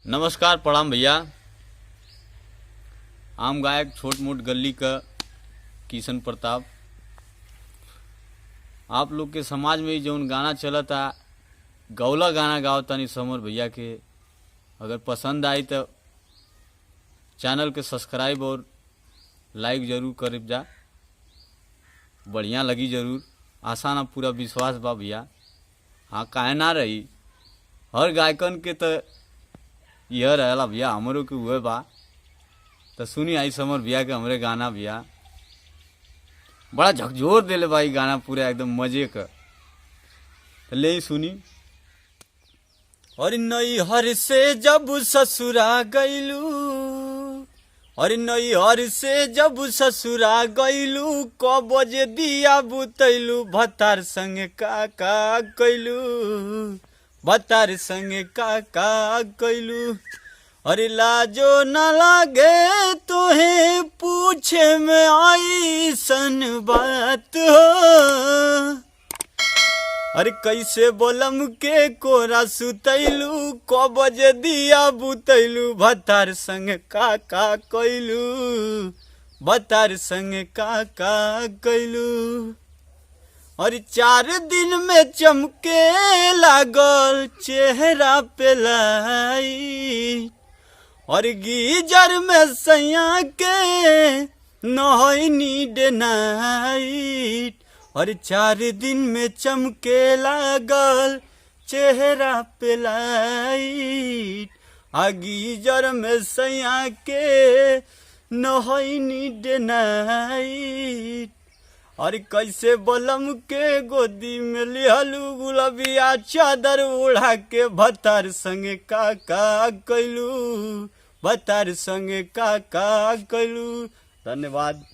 नमस्कार प्रणाम भैया। आम गायक छोट मोट गली का किशन प्रताप। आप लोग के समाज में जौन गाना चला था गौला गाना गाओ तानी समर भैया के, अगर पसंद आई तो चैनल के सब्सक्राइब और लाइक जरूर कर जा, बढ़िया लगी जरूर। आशा ना पूरा विश्वास बा भैया। हाँ काहे ना रही, हर गायकन के तो यह रहला भैया, हमरों के हुए बा। तो सुनी आई समर भैया के हमरे गाना भैया, बड़ा झकझोर देले भाई गाना, पूरा एकदम मजे का। तो ले ही सुनी। और नई हर से जब ससुरा गईलू, और नई हर से जब ससुरा गईलू, क बजे दिया बुतैलू, भतार संगे का कैलू, भतार संगे का कैलू। अरे लाजो न लागे तोहे पूछे में आई सन बात हो। अरे कैसे बोलम के कोरा सुतैलू, क बजे दिया बुतैलू, भतार संग का कैलू, भतार संग का कैलू। और 4 दिन में चमके लागल चेहरा पे लाई, और गीजर में सैया के नहैनी डे नाइट। और 4 दिन में चमके लागल चेहरा पे लाइट, आ गीजर में सैया के नहैनी डे नाइट। और कैसे बलम के गोदी में लिहलू, गुलबिया चादर उड़ा के, भतार संगे का कैलू, भतार संगे का कैलू। धन्यवाद।